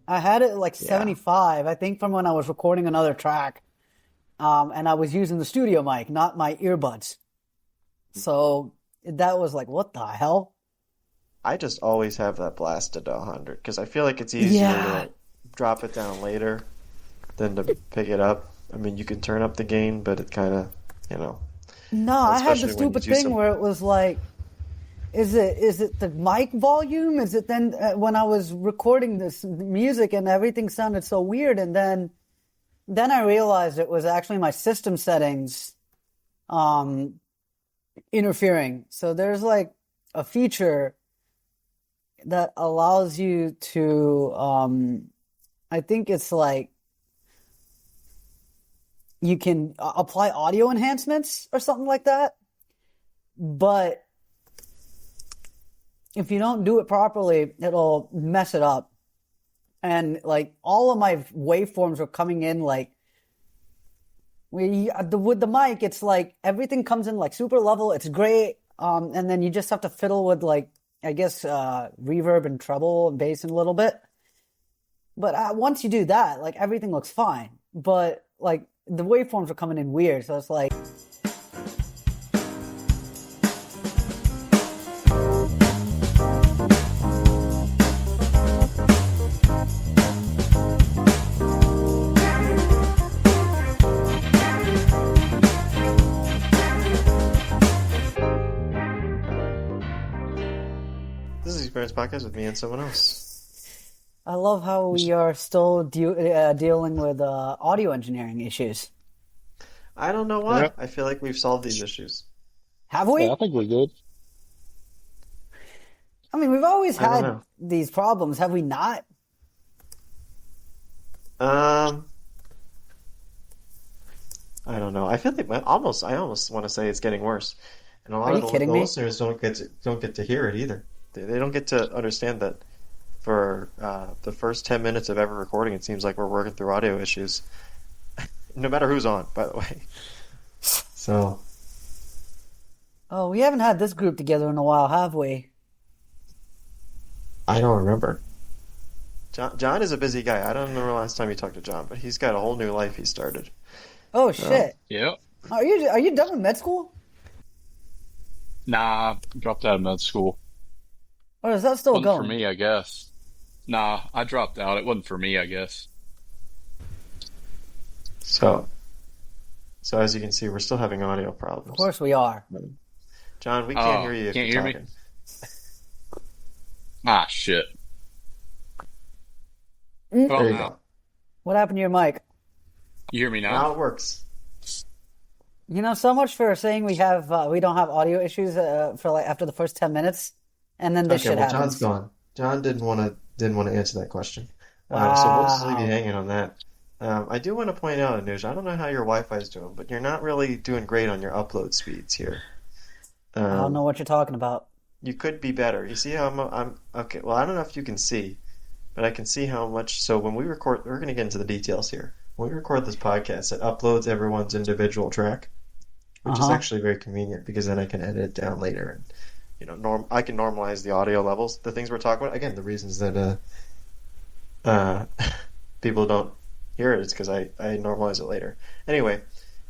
I had it like Yeah. 75, I think from when I was recording another track. And I was using the studio mic, not my earbuds. So that was like, what the hell? I just always have that blasted to 100 because I feel like it's easier Yeah. to drop it down later than to pick it up. I mean, you can turn up the gain, but it kind of, you know, No, I had the especially when you stupid do thing some. where it was like, is it the mic volume? Is it then when I was recording this music and everything sounded so weird, and then I realized it was actually my system settings um interfering. So there's like a feature that allows you to I think it's like you can apply audio enhancements or something like that. But if you don't do it properly, it'll mess it up. And like all of my waveforms are coming in like with the mic, it's like everything comes in like super level. It's great. And then you just have to fiddle with like I guess reverb and treble and bass in a little bit. But once you do that, like everything looks fine. But like the waveforms are coming in weird, so it's like, This is Experience Podcast with me and someone else. I love how we are still dealing with audio engineering issues. I don't know Yeah, why. I feel like we've solved these issues. Have yeah, I we? think we're good. I mean, we've always I don't had know. these problems, have we not? Um, I don't know. I feel like I almost want to say it's getting worse, and a Are lot of you kidding the me? listeners don't get to hear it either. They don't get to understand that for the first 10 minutes of ever recording, it seems like we're working through audio issues, no matter who's on, by the way. So Oh, we haven't had this group together in a while, have we? I don't remember. John is a busy guy. I don't remember last time you talked to John, but he's got a whole new life he started. Oh So shit. Yeah. Are you done with med school? Nah, dropped out of med school. Or is that still Wasn't for going? me, I guess. Nah, I dropped out. It wasn't for me, I guess. so so as you can see, we're still having audio Of problems. course we are. John, we can't hear Oh, you if can't you're hear me? talking. Ah, shit. Mm. How There about you now? go. What happened to your mic? You hear me now? Now it works. So much for saying we don't have audio issues for like after the first 10 minutes, and then this Okay, shit well, John's happens. gone. John didn't want to answer that question. So we'll just leave you Wow. hanging on that. I do want to point out, Anuj, I don't know how your Wi-Fi is doing, but you're not really doing great on your upload speeds here. I don't know Um, what you're talking about. you could be better. You see how I'm okay. Well, I don't know if you can see, but I can see how much. So when we record, we're going to get into the details here. When we record this podcast, it uploads everyone's individual track, which is Uh-huh. actually very convenient because then I can edit it down later and I can normalize the audio levels, the things we're talking about. Again, the reasons that uh, people don't hear it is because I normalize it later. Anyway,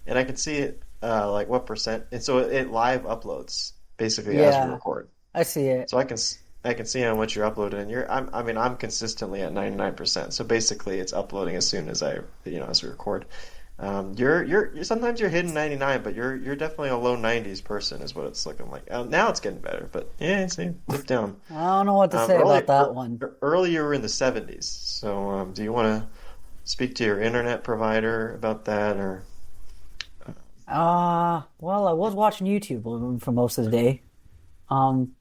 and I can see it like what percent, and so it live uploads basically as we Yeah, record. I see it. So I can see how much you're uploading, and I mean I'm consistently at 99%. So basically, it's uploading as soon as as we record. You're sometimes you're hitting 99, but you're definitely a low 90s person is what it's looking like. Now it's getting better, but yeah, it's dip down. I don't know what to say about that one. Earlier you were in the 70s. So do you want to speak to your internet provider about that, or Well, I was watching YouTube for most of the day. Um,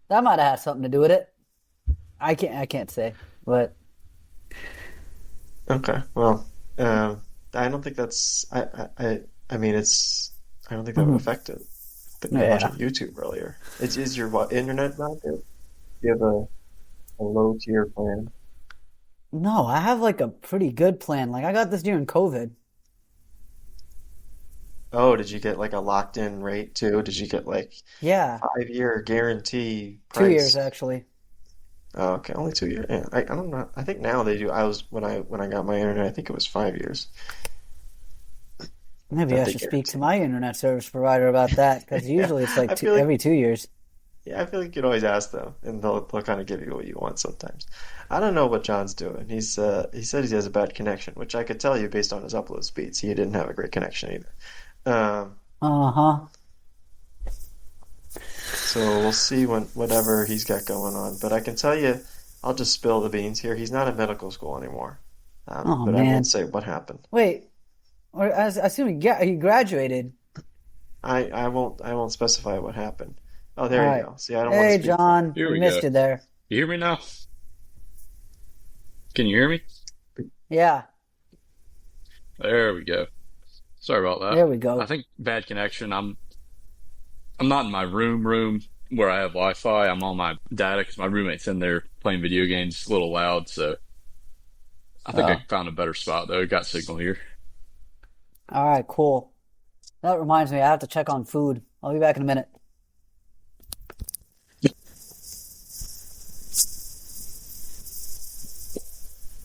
that might have had something to do with it. I can't say, but okay? Well, I don't think that's I mean it's I don't think that would mhm. affect it. That you were watching Yeah. YouTube earlier. Is your internet not good? Do you have a low tier plan? No, I have like a pretty good plan. Like I got this during COVID. Oh, did you get like a locked in rate too? Did you get like Yeah, 5-year guarantee 2 years price? actually. Oh, okay, only 2 years. Yeah, I don't know. I think now they do. I was when I got my internet, I think it was 5 years Maybe that I they should speak to guarantee. my internet service provider about that because Yeah, usually it's like I feel like every 2 years. yeah, I feel like you can always ask them, and they'll kind of give you what you want sometimes. I don't know what John's doing. He said he has a bad connection, which I could tell you based on his upload speeds. He didn't have a great connection either. Uh-huh. So we'll see when whatever he's got going on. But I can tell you, I'll just spill the beans here. He's not in medical school anymore. Oh But I won't man. say what happened. Wait. Or I assume he graduated. I won't specify what happened. Oh, All there you right. go. See, I don't want to Hey, speak for him. John, Here we we missed go. you there. You hear me now? Can you hear me? Yeah, There we go. Sorry about that. there we I go. think bad connection. I'm not in my room where I have Wi-Fi. I'm on my data because my roommate's in there playing video games. It's a little loud, so I think I Oh, found a better spot though. Got signal here. all right, cool. That reminds me, I have to check on food. I'll be back in a minute.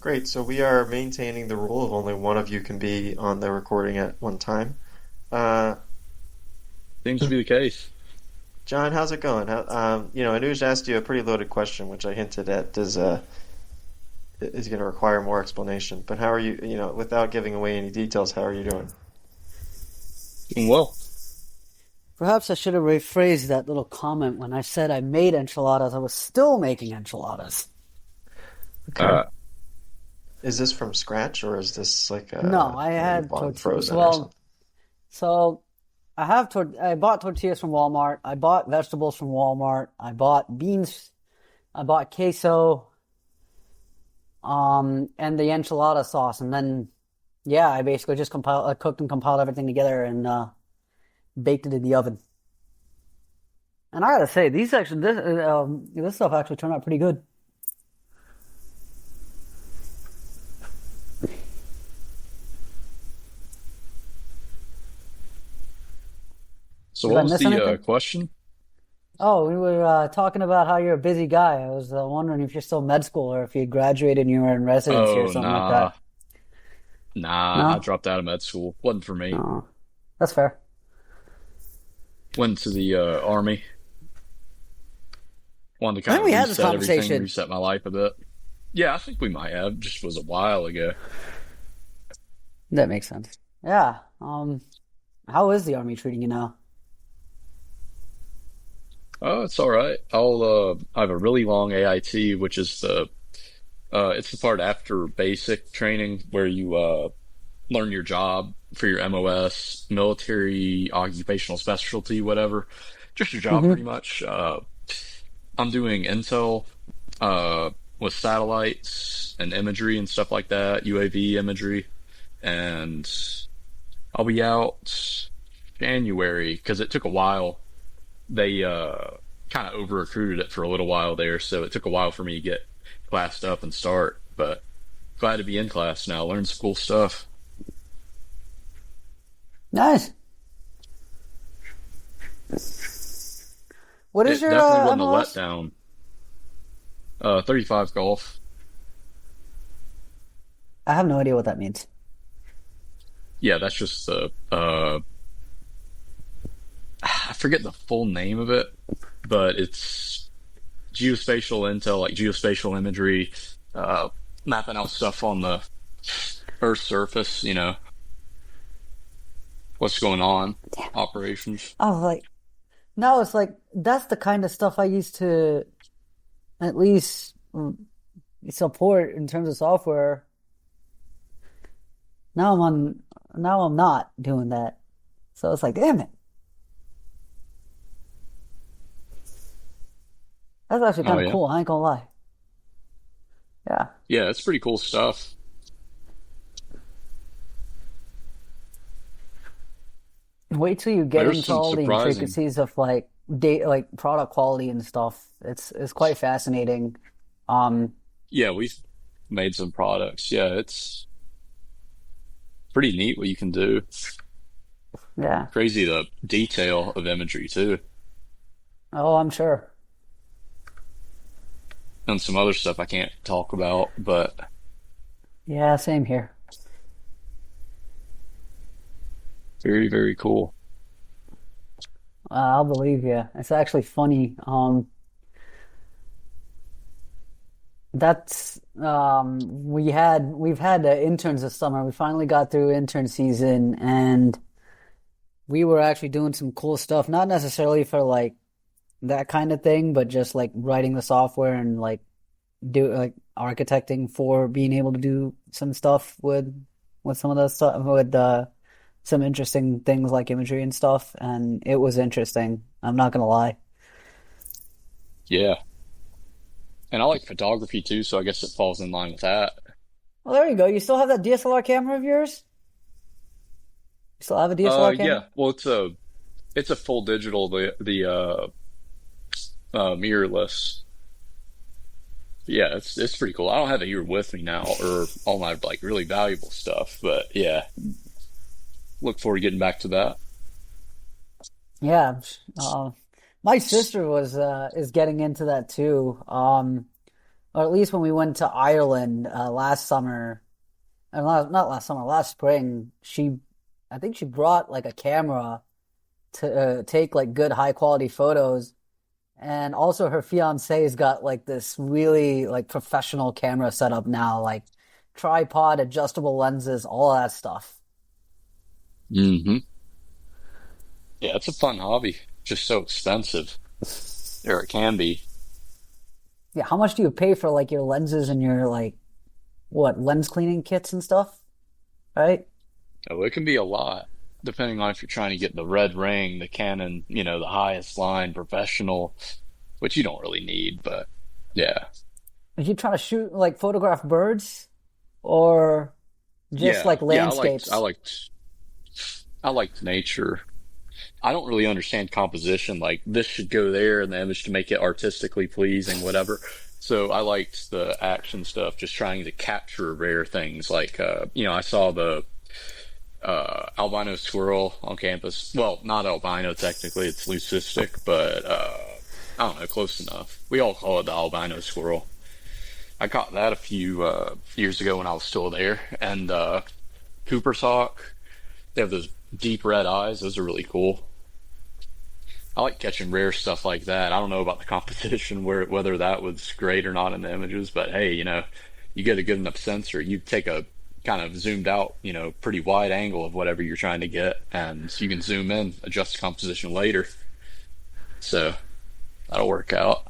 Great. So we are maintaining the rule of only one of you can be on the recording at one time. Uh, Seems to be the case. John, how's it going? Anuj asked you a pretty loaded question, which I hinted at is going to require more explanation. But how are you, without giving away any details, how are you doing? Doing well. Perhaps I should have rephrased that little comment when I said I made enchiladas. I was still making enchiladas. Okay. Uh, Is this from scratch or is this like No, I you had bought them tortillas. frozen or Well, something? so I bought tortillas from Walmart. I bought vegetables from Walmart. I bought beans. I bought queso, and the enchilada sauce. And then, yeah, I basically just cooked and compiled everything together and baked it in the oven. And I gotta say, this stuff actually turned out pretty good. so Did what I was miss the anything? question? Oh, we were talking about how you're a busy guy. I was wondering if you're still med school or if you graduated and you were in residency or Oh, something like that. nah. I No? dropped out of med school. Wasn't for me. Oh, that's fair. Went to the army. Wanted to I kind think of we had this reset everything, conversation. reset my life a bit. Yeah, I think we might have. Just was a while ago. That makes sense. Yeah. How is the army treating you now? Oh, it's all right. I have a really long AIT, which is it's the part after basic training where you learn your job for your MOS, military occupational specialty, whatever. Just your job, pretty Hmm. much. I'm doing intel, uh, with satellites and imagery and stuff like that, UAV imagery, and I'll be out January because it took a while. They kind of over recruited it for a little while there, so it took a while for me to get classed up and start. But glad to be in class now, learn some cool stuff. Nice. What is It your definitely wasn't a MLS? letdown. 35 golf. I have no idea what that means. Yeah, that's just the I forget the full name of it, but it's geospatial intel, like geospatial imagery, mapping out stuff on the Earth's surface, what's going on, operations. I was like, no, it's like that's the kind of stuff I used to at least support in terms of software. Now I'm on, now I'm not doing that. So it's like, damn it. That's actually Oh kind of yeah. cool. I ain't gonna lie. Yeah. Yeah, it's pretty cool stuff. Wait till you get There's into some all the surprising. intricacies of like data, like product quality and stuff. It's quite fascinating. Um, Yeah, we've made some products. Yeah, it's pretty neat what you can do. yeah. Crazy the detail of imagery too. Oh, I'm sure. and some other stuff I can't talk about, but Yeah, same here. very, very cool. I'll believe you. It's actually funny. That's we've had interns this summer. We finally got through intern season, and we were actually doing some cool stuff. Not necessarily for like that kind of thing, but just like writing the software and like do like architecting for being able to do some stuff with some of the stuff with some interesting things like imagery and stuff. And it was interesting. I'm not gonna lie. Yeah. And I like photography too, so I guess it falls in line with that. Well, there you go. You still have that DSLR camera of yours? You still have a DSLR camera? Yeah. Well, it's a full digital, mirrorless. Yeah, it's pretty cool. I don't have it here with me now, or all my like really valuable stuff, but yeah, look forward to getting back to that. Yeah. Uh, my sister was is getting into that too. Or at least when we went to Ireland last summer, and not last summer, last spring, I think she brought like a camera to take like good high quality photos. And also her fiance's got like this really like professional camera setup now, like tripod, adjustable lenses, all that stuff. Hmm. Yeah, it's a fun hobby. Just so expensive, or it can be. Yeah, how much do you pay for like your lenses and your like what lens cleaning kits and stuff, right? Oh, it can be a lot, depending on if you're trying to get the red ring, the Canon, the highest line professional, which you don't really need, but yeah. Are you trying to shoot like photograph birds or just Yeah, like yeah, I liked I landscapes? liked I liked nature. I don't really understand composition. Like this should go there in the image to make it artistically pleasing, whatever. So I liked the action stuff, just trying to capture rare things. Like, I saw the albino squirrel on campus. Well, not albino technically; it's leucistic, but I don't know, close enough. We all call it the albino squirrel. I caught that a few years ago when I was still there, and Cooper sock. They have those deep red eyes. Those are really cool. I like catching rare stuff like that. I don't know about the competition whether that was great or not in the images, but hey, you get a good enough sensor, you take a kind of zoomed out, pretty wide angle of whatever you're trying to get, and you can zoom in, adjust the composition later. So that'll work out.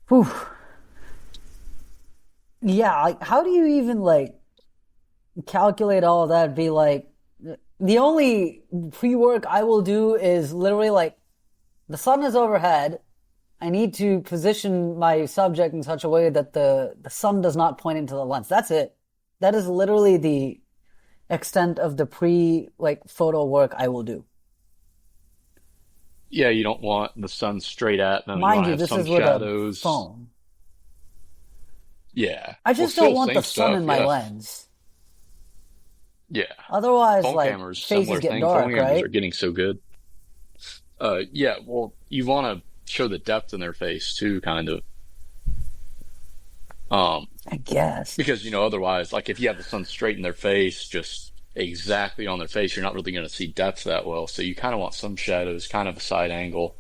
Whew. Yeah, like how do you even like calculate all of that? Be like the only pre-work I will do is literally like the sun is overhead. I need to position my subject in such a way that the sun does not point into the lens. That's it. That is literally the extent of the pre like photo work I will do. Yeah, you don't want the sun straight at them. You want Mind to you, have this some is with a shadows. phone. Yeah. I Well, just don't still want same the sun in stuff. my Yeah. lens. Yeah. Otherwise, Phone like cameras, faces similar get thing. Phone dark, cameras are right? getting so good. Yeah. Well, you want to show the depth in their face too, kind of. Um, I guess. because otherwise, like if you have the sun straight in their face, just exactly on their face, you're not really going to see depth that well. So you kind of want some shadows, kind of a side angle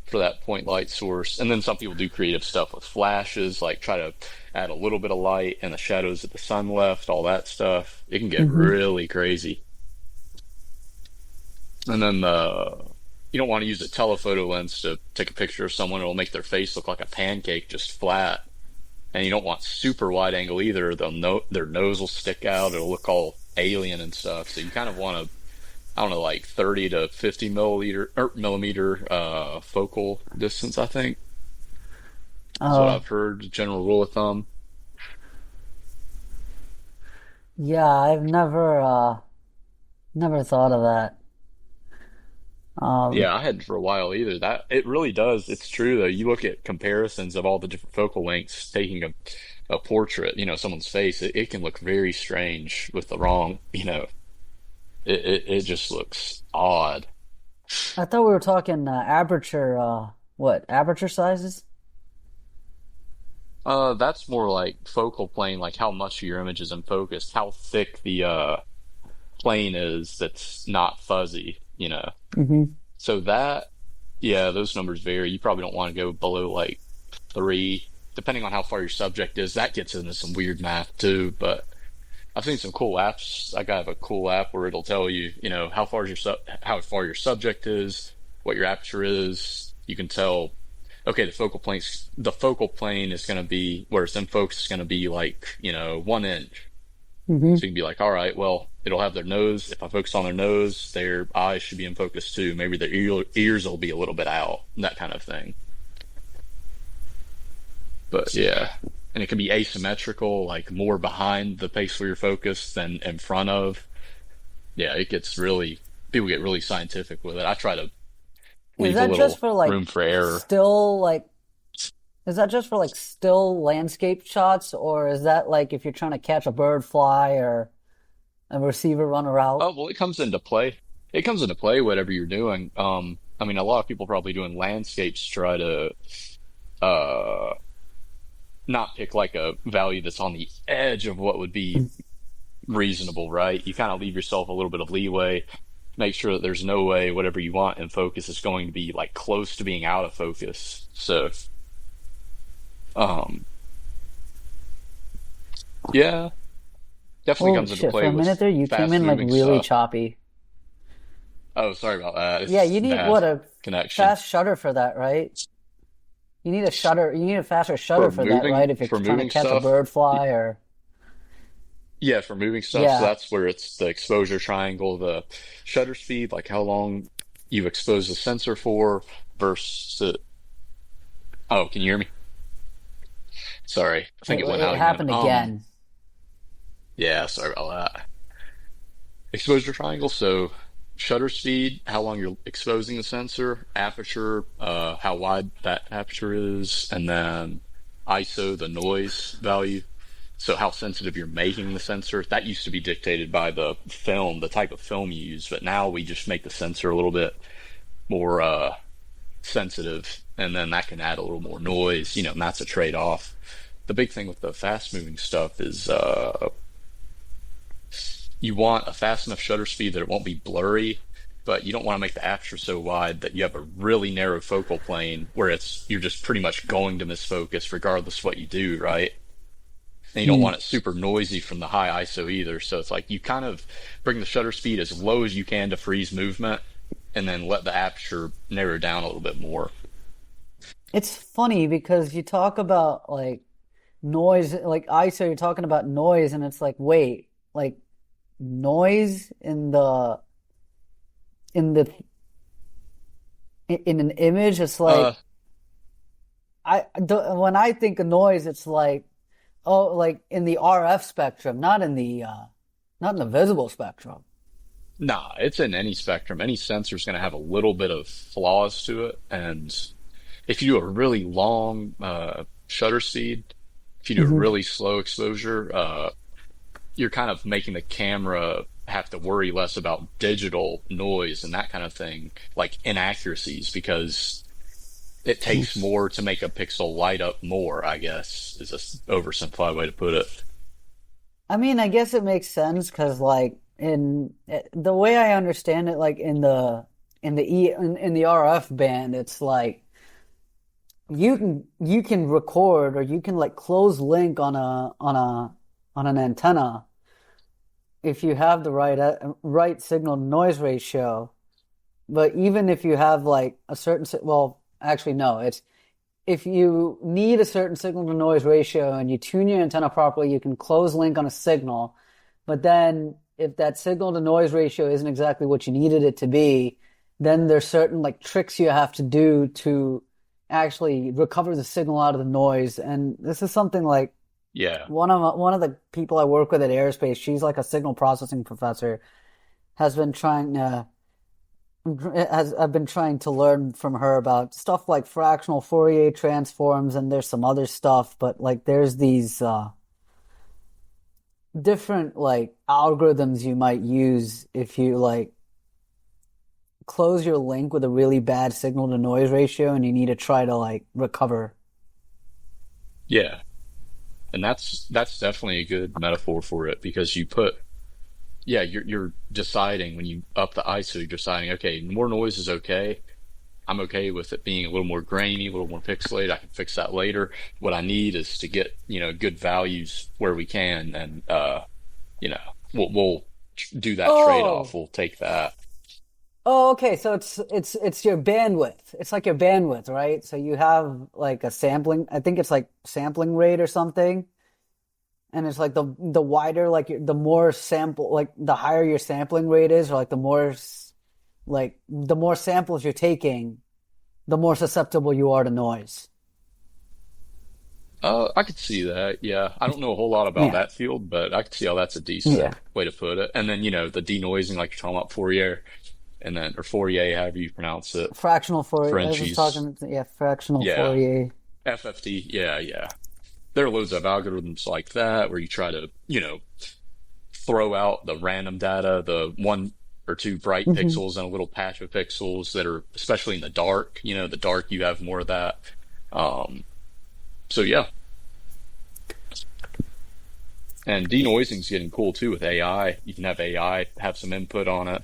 for that point light source. And then some people do creative stuff with flashes, like try to add a little bit of light and the shadows that the sun left, all that stuff. It can get Hmm. really crazy. And then you don't want to use a telephoto lens to take a picture of someone. It'll make their face look like a pancake, just flat. And you don't want super wide angle either. They'll know their nose will stick out. It'll look all alien and stuff. So you kind of want to, I don't know, like 30 to 50 millimeter focal distance, I think. That's what Oh, I've heard, general rule of thumb. yeah, I've never thought of that. Um, Yeah, I hadn't for a while either. That it really does. It's true though. You look at comparisons of all the different focal lengths, taking a portrait, someone's face, it can look very strange with the wrong, it just looks odd. I thought we were talking aperture. What aperture sizes? That's more like focal plane, like how much of your image is in focus, how thick the plane is that's not fuzzy, you know. Hmm. So that, yeah, those numbers vary. You probably don't want to go below like three, depending on how far your subject is. That gets into some weird math too, but I've seen some cool apps. I have a cool app where it'll tell you, you know, how far your subject is, what your aperture is. You can tell, okay, the focal plane is going to be where it's in focus is going to be like, you know, 1 inch. Hmm. So you can be like, all right, well, it'll have their nose. If I focus on their nose, their eyes should be in focus too. Maybe their ears will be a little bit out, that kind of thing. But yeah, and it can be asymmetrical, like more behind the place where you're focused than in front of. Yeah, it gets really, people get really scientific with it. I try to Is leave a that just little for like room for error. still like? Is that just for like still landscape shots, or is that like if you're trying to catch a bird fly or a receiver run a route? Oh, well, it comes into play. It comes into play, whatever you're doing. I mean, a lot of people probably doing landscapes try to, uh, not pick like a value that's on the edge of what would be reasonable, right? You kind of leave yourself a little bit of leeway, make sure that there's no way whatever you want in focus is going to be like close to being out of focus. So, um, yeah, definitely Holy comes into shit! For play a with minute there, you came fast in like moving really stuff. choppy. Oh, sorry about that. Yeah, It's you need bad what a connection. fast shutter for that, right? You need a shutter. You need a faster shutter for that, right? If you're For trying to moving catch a stuff, bird fly or yeah, for moving stuff. So yeah. that's where it's the exposure triangle, the shutter speed, like how long you expose the sensor for versus. Oh, can you hear me? Sorry, I think it went It out again. happened again. Yeah, sorry about that. Exposure triangle. So shutter speed, how long you're exposing the sensor, aperture, how wide that aperture is, and then ISO, the noise value. So how sensitive you're making the sensor. That used to be dictated by the film, the type of film you use, but now we just make the sensor a little bit more sensitive, and then that can add a little more noise, you know, and that's a trade-off. The big thing with the fast moving stuff is you want a fast enough shutter speed that it won't be blurry, but you don't want to make the aperture so wide that you have a really narrow focal plane where it's you're just pretty much going to miss focus regardless of what you do, right? And you don't Hmm. want it super noisy from the high ISO either. So it's like you kind of bring the shutter speed as low as you can to freeze movement and then let the aperture narrow down a little bit more. It's funny because you talk about like noise, like ISO, you're talking about noise, and it's like, wait, like noise in the in an image, it's Uh, like when I think of noise, it's like oh, like in the RF spectrum, not in the visible spectrum. nah, it's in any spectrum. Any sensor is going to have a little bit of flaws to it. And if you do a really long shutter speed, if you do a Hmm. really slow exposure, you're kind of making the camera have to worry less about digital noise and that kind of thing, like inaccuracies, because it takes more to make a pixel light up more, I guess, is a oversimplified way to put it. I mean, I guess it makes sense because, like, the way I understand it, like in the RF band, it's like you can record or you can like close link on an antenna if you have the right signal to noise ratio. But even if you have like a certain, well, actually no, it's if you need a certain signal to noise ratio and you tune your antenna properly, you can close link on a signal. But then if that signal to noise ratio isn't exactly what you needed it to be, then there's certain like tricks you have to do to actually recover the signal out of the noise. And this is something like Yeah. one of the people I work with at Aerospace, she's like a signal processing professor, has been trying to has I've been trying to learn from her about stuff like fractional Fourier transforms, and there's some other stuff, but like there's these different like algorithms you might use if you like close your link with a really bad signal to noise ratio and you need to try to like recover. Yeah. And that's definitely a good metaphor for it because you put yeah, you're deciding when you up the ISO, you're deciding, okay, more noise is okay. I'm okay with it being a little more grainy, a little more pixelated. I can fix that later. What I need is to get, good values where we can, and you know, we'll do that trade-off. Oh, We'll take that. oh, okay. So it's your bandwidth. It's like your bandwidth, right? So you have like a sampling. I think it's like sampling rate or something, and it's like the wider, like the more sample, like the higher your sampling rate is, or like like the more samples you're taking, the more susceptible you are to noise. I could see that. Yeah, I don't know a whole lot about Yeah, that field, but I could see how that's a yeah. decent way to put it. And then, the denoising, like you're talking about Fourier, and then or Fourier, however you pronounce it, Fractional Fourier. I was Frenchies. talking. Yeah, fractional Yeah, Fourier. FFT. Yeah, yeah. There are loads of algorithms like that where you try to, throw out the random data, the one or two bright Hmm. pixels and a little patch of pixels that are especially in the dark. The dark you have more of that. Um, so yeah, and denoising's getting cool too with AI. You can have AI have some input on it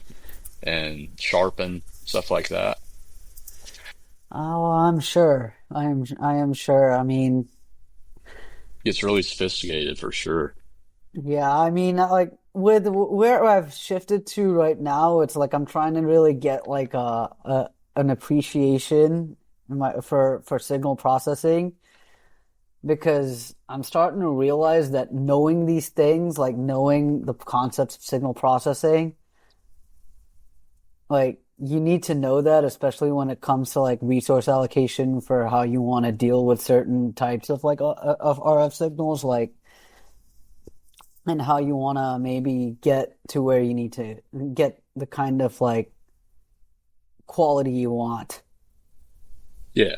and sharpen stuff like that. Oh, I'm sure. I am sure. I mean, It's really sophisticated for sure. yeah. I mean, like with where I've shifted to right now, it's like I'm trying to really get like a an appreciation for signal processing because I'm starting to realize that knowing these things, like knowing the concepts of signal processing, like you need to know that, especially when it comes to like resource allocation for how you want to deal with certain types of like of RF signals, like and how you want to maybe get to where you need to get the kind of like quality you want. Yeah,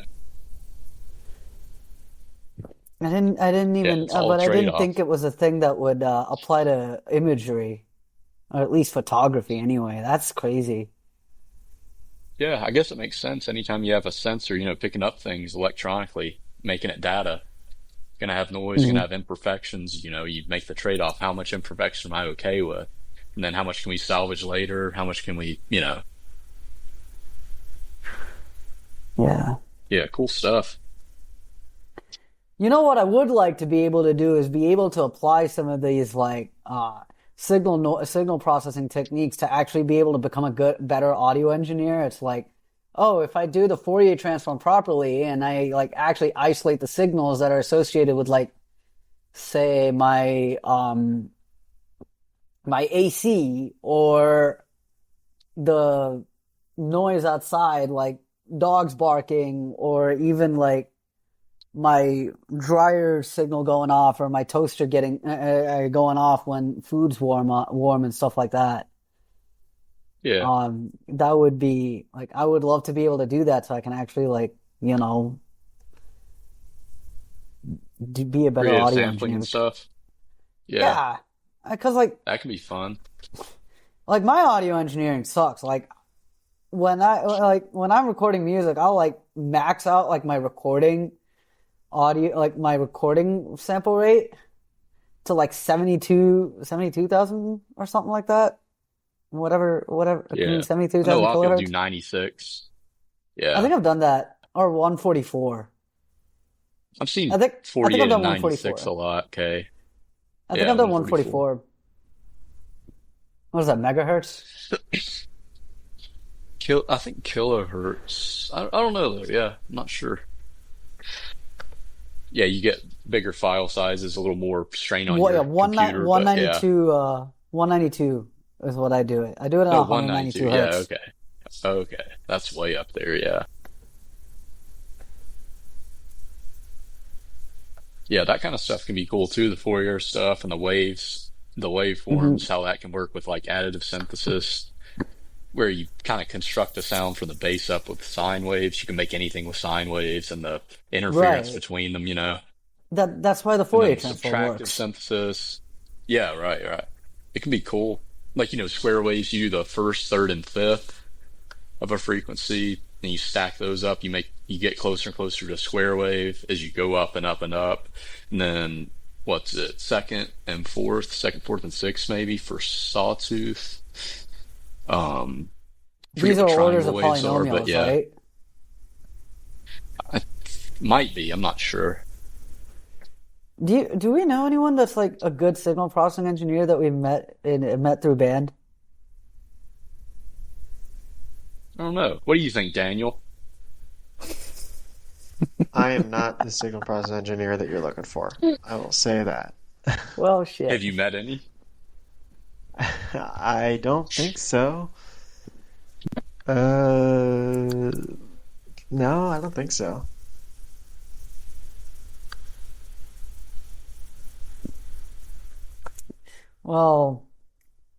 I didn't yeah, even, it's all a but I didn't trade-off. think it was a thing that would apply to imagery, or at least photography anyway. That's crazy. Yeah, I guess it makes sense. Anytime you have a sensor, picking up things electronically, making it data, gonna have noise, gonna Hmm. have imperfections. You make the trade-off. How much imperfection am I okay with? And then how much can we salvage later? How much can we. Yeah. Yeah, cool stuff. You know what I would like to be able to do is be able to apply some of these like signal processing techniques to actually be able to become a better audio engineer. It's like, oh, if I do the Fourier transform properly and I like actually isolate the signals that are associated with like say my AC or the noise outside like dogs barking or even like my dryer signal going off or my toaster getting going off when food's warm and stuff like that. Yeah, That would be like I would love to be able to do that so I can actually like, you know, be a better creative audio sampling engineer. and stuff. Yeah, Yeah, because that can be fun. like my audio engineering sucks. Like when I'm recording music, I'll like max out like my recording audio, like my recording sample rate to like 72,000 or something like that. Whatever, Yeah, I know a 72,000 lot of people do kilohertz. 96. I Yeah, think I've done that or 144. I've I seen think I think I've 48 and done 96 a 144. lot. Okay, I think yeah, I've done 144. 144. What is that, megahertz? I think kilohertz. I don't know though. Yeah, I'm not sure. Yeah, you get bigger file sizes, a little more strain on What, yeah, your computer, but yeah. 192, 192 is what I do it. I do it at Oh, 192. 192 Yeah, hertz. okay. Okay. That's way up there, yeah. Yeah, that kind of stuff can be cool too, the Fourier stuff and the waves, the Hmm. waveforms, how that can work with like additive synthesis, where you kind of construct a sound from the base up with sine waves. You can make anything with sine waves and the interference Right. between them. That's why the And Fourier then transform subtractive works. synthesis. Yeah, right, right. It can be cool. Like, square waves, you do the first, third, and fifth. of a frequency, and you stack those up. You get closer and closer to square wave as you go up and up and up. And then what's it? Second, fourth, and sixth maybe for sawtooth. Um, forget These are what orders triangle of waves are, but polynomials, yeah, right? I might be. I'm not sure. Do we know anyone that's like a good signal processing engineer that we met through band? I don't know. What do you think, Daniel? I am not the signal processing engineer that you're looking for. I will say that. Well, Have shit. you met any? I don't think so. Uh, no, I don't think so. Well,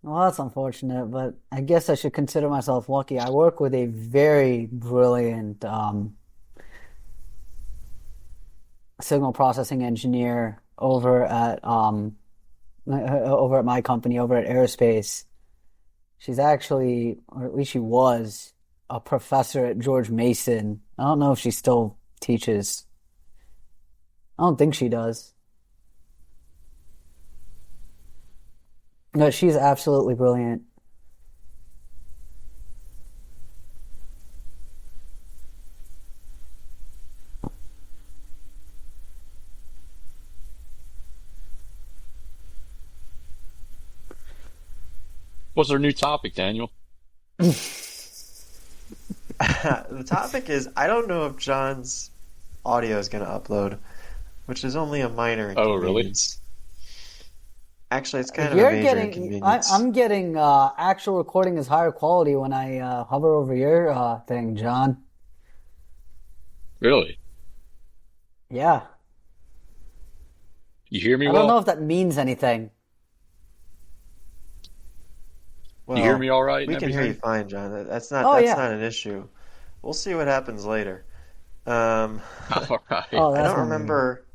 well, that's unfortunate, but I guess I should consider myself lucky. I work with a very brilliant signal processing engineer over at my company, over at Aerospace. She's actually, or at least she was, a professor at George Mason. I don't know if she still teaches. I don't think she does. But she's absolutely brilliant. What's our new topic, Daniel? The topic is I don't know if John's audio is going to upload, which is only a minor Oh, really? inconvenience. Actually, it's kind of a You're major getting, inconvenience. I'm getting actual recording is higher quality when I hover over your thing, John. Really? Yeah. You hear me I don't know well? if that means anything. You hear Well, me all right and we can hear you everything? fine, John. Oh That's yeah. not an issue. We'll see what happens later. Um, All right. Oh, I that's don't gonna be weird. remember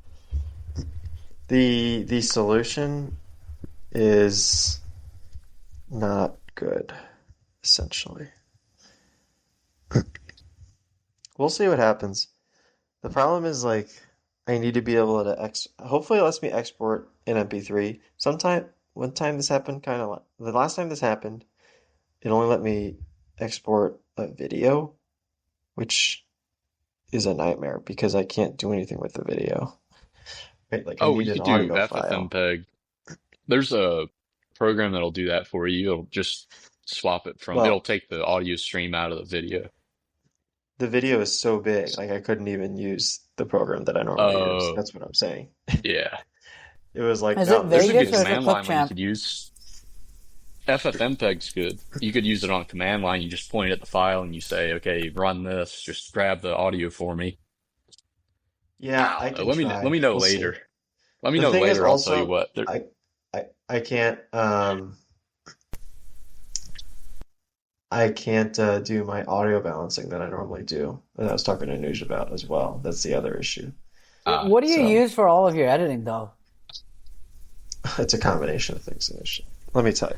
the solution is not good, essentially. We'll see what happens. The problem is like I need to be able to hopefully it lets me export in MP3. One time this happened the last time this happened, it only let me export a video, which is a nightmare because I can't do anything with the video. Right? Like I Oh, need you an could do audio file. FFmpeg. There's a program that'll do that for you. It'll just swap it from, it'll Well, take the audio stream out of the video. the video is so big, like I couldn't even use the program that I normally use. Uh, That's what I'm saying. yeah. It was like, Is it no, There's this a good Vegas or is is it command line one you Clipchamp? could use. FFmpeg's good. You could use it on command line. You just point at the file and you say, okay, run this. Just grab the audio for me. yeah, I I don't know. can Let try. me know We'll see. later. Let me The know thing is later. I'll tell you also what. There, I can't I can't do my audio balancing that I normally do. And I was talking to Anuj about as well. That's the other issue. What do you So use for all of your editing though? it's a combination of things, Anuj. Let me tell you.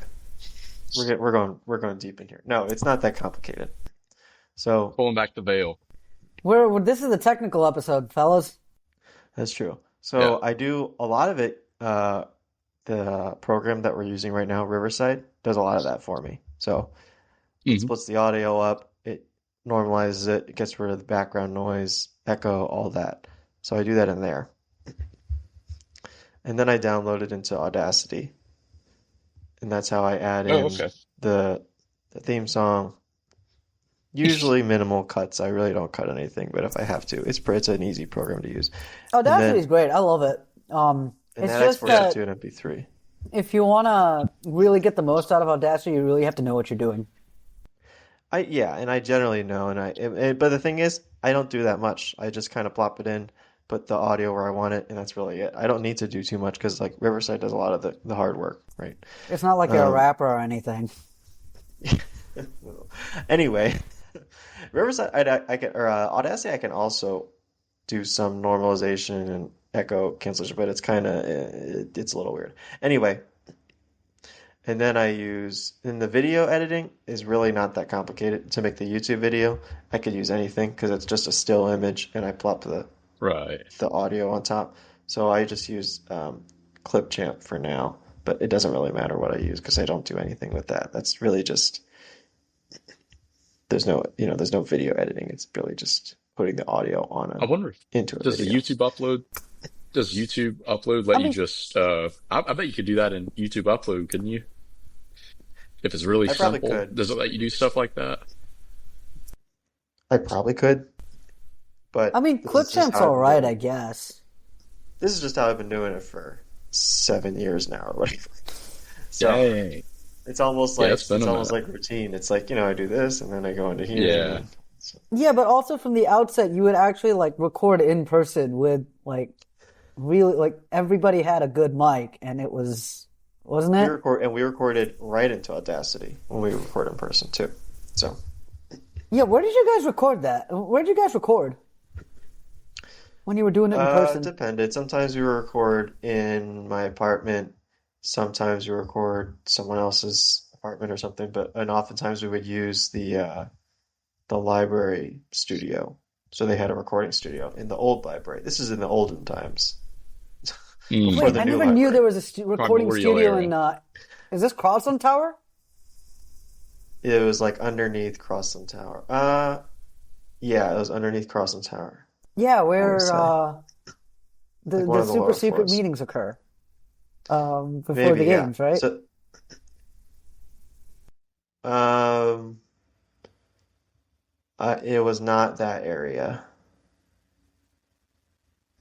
We're going deep in here. No, it's not that complicated. So pulling back the veil. This is the technical episode, fellas. that's true. Yeah. So I do a lot of it. The program that we're using right now, Riverside, does a lot of that for me. So it Hmm. splits the audio up, it normalizes it, it gets rid of the background noise, echo, all that. So I do that in there. And then I download it into Audacity. And that's how I add Oh, in okay. the the theme song. Usually minimal cuts. I really don't cut anything, but if I have to, it's an easy program to use. And Audacity then is great. I love it. and It's that just exports it that to an MP3. if you want to really get the most out of Audacity, you really have to know what you're doing. Yeah, and I generally know, but the thing is, I don't do that much. I just kind of plop it in, put the audio where I want it, and that's really it. I don't need to do too much because like Riverside does a lot of the hard work, right? It's not like you're a Um, rapper or anything. anyway, Riverside, I can or Audacity, I can also do some normalization and echo cancellation, but it's kind of it's a little weird. Anyway, And then I use, in the video editing is really not that complicated to make the YouTube video. I could use anything because it's just a still image and I plop Right. the audio on top. So I just use Clipchamp for now, but it doesn't really matter what I use because I don't do anything with that. That's really just there's no video editing. It's really just putting the audio on I a wonder, into a does the video. YouTube upload, does YouTube upload I let you mean, just, I bet you could do that in YouTube upload, couldn't you? If it's really I probably simple, could. does it let you do stuff like that? I probably could, I but mean, this is just Clipchamp's how I've all been right, doing I it. guess. This is just how I've been doing it for 7 years now or whatever. So Dang. Yeah, it's been it's a almost minute. like routine. It's like, I do this and then I go into here and Yeah. then so, Yeah, but also from the outset, you would actually like record in person with like really like everybody had a good mic, and it was, wasn't it? we recorded right into Audacity when we record in person too. So Yeah, where did you guys record that? Where did you guys record when you were doing it in it person? depended. Sometimes we record in my apartment, sometimes we record someone else's apartment or something, but and oftentimes we would use the library studio. So they had a recording studio in the old library. This is in the olden times before Wait, Mm. the I new never knew library. there was a recording Primordial studio era. in. Is this Crossland Tower? It was like underneath Crossland Tower. Yeah, it was underneath Crossland Tower, Yeah, I want to where say. the Like one the of the super lower secret floors. meetings occur before Maybe, the yeah. games, right? So, um, it was not that area.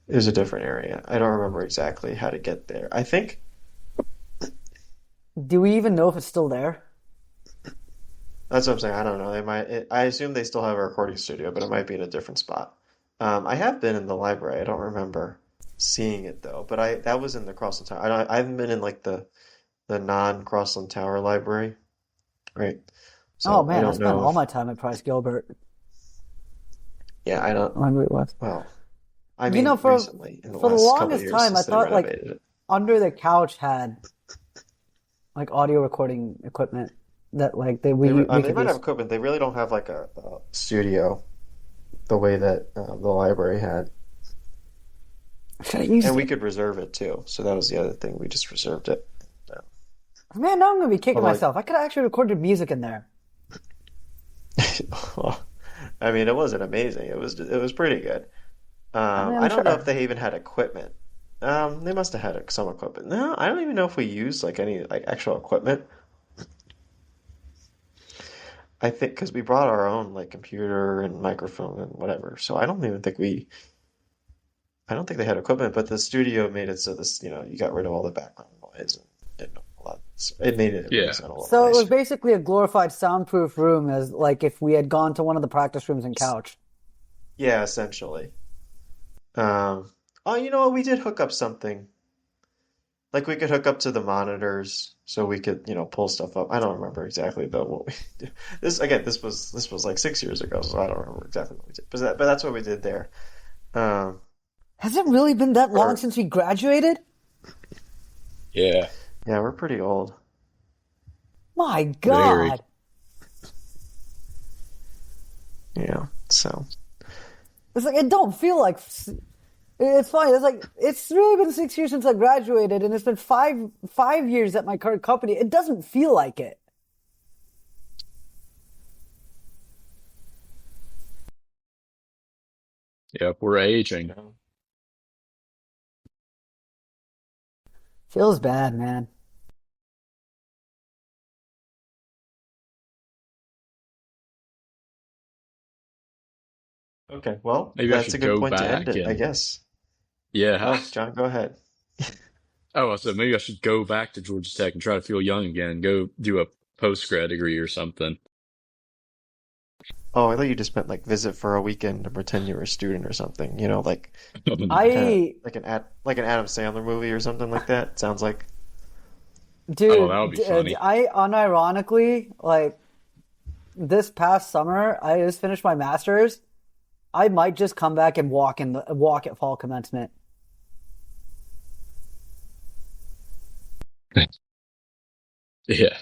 It was a different area. I don't remember exactly how to get there. I think Do we even know if it's still there? that's what I'm saying. I don't know. I assume they still have a recording studio, but it might be in a different spot. I have been in the library. I don't remember seeing it though, but that was in the Crossland Tower. I haven't been in like the non-Crossland Tower library, right? Oh So I man, I don't spent know all if, my time at Price Gilbert. yeah, I don't, Library West. well, I You know, mean recently in the for the last couple of longest years time, I since they thought like renovated it. under the couch had like audio recording equipment that like we They could might have use. equipment. They really don't have like a studio the way that the library had. Should have used And we it. could reserve it too. So that was the other thing. We just reserved it. Man, now I'm gonna be kicking Although, myself. I could have actually recorded music in there. well, I mean, it wasn't amazing. It was pretty good. I mean, I I'm don't know if sure. they even had equipment. They must have had some equipment. No, I don't even know if we used like any like actual equipment. I think because we brought our own like computer and microphone and whatever. So I don't think they had equipment, but the studio made it so you got rid of all the background noise and a lot. It made it really Yeah. sound a lot So it was nicer. basically a glorified soundproof room, as like if we had gone to one of the practice rooms and couch. Yeah, essentially. Oh, you know what? We did hook up something. Like we could hook up to the monitors so we could, pull stuff up. I don't remember exactly though what we did. This was like 6 years ago, so I don't remember exactly what we did. But that's what we did there. Um, Has it really been that long or since we graduated? Yeah. yeah, we're pretty old. My Very. God. Yeah, so It's like it don't feel like it's fine. It's like it's really been 6 years since I graduated, and it's been five years at my current company. It doesn't feel like it. Yep, we're aging. you Feels bad, man. Okay, well, Maybe I that's a should good go point to end back it, I and guess. yeah. Oh, John, go ahead. Oh, so maybe I should go back to Georgia Tech and try to feel young again and go do a post grad degree or something. Oh, I thought you just meant like visit for a weekend to pretend you were a student or something. Kind of I, like an Adam Sandler movie or something like that. Sounds like. Oh, that would dude, be funny. I unironically like this past summer. I just finished my master's. I might just come back and walk at fall commencement. Yeah.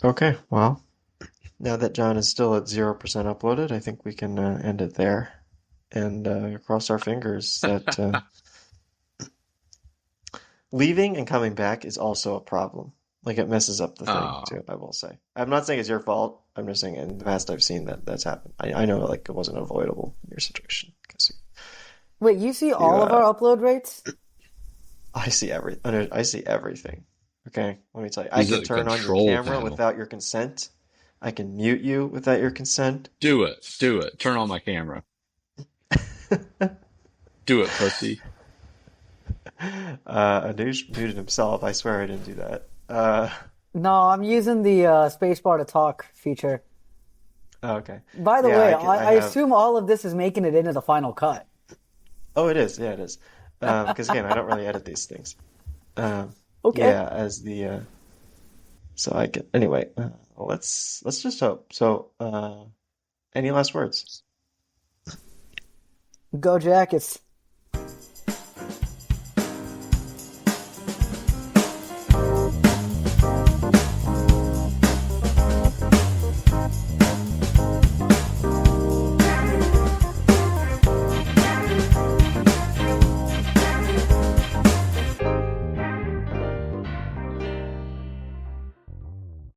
Okay, well, now that John is still at 0% uploaded, I think we can end it there and cross our fingers that leaving and coming back is also a problem. Like it messes up the thing Oh, too, I will say. I'm not saying it's your fault. I'm just saying in the past I've seen that that's happened. I know like it wasn't avoidable in your situation because Wait, you see you all of our upload rates? I see I see everything. Okay, let me tell you. I he's at can the turn on your control camera panel. without your consent. I can mute you without your consent. Do it. Do it. Turn on my camera. Do it, pussy. Anuj muted himself. I swear I didn't do that. No, I'm using the spacebar to talk feature. Okay. By the Yeah, way, I I have. assume all of this is making it into the final cut. Oh, it is. Yeah, it is. Because again, I don't really edit these things. Okay, Yeah, as the so I can anyway. Let's just hope. So, any last words? go Jackets.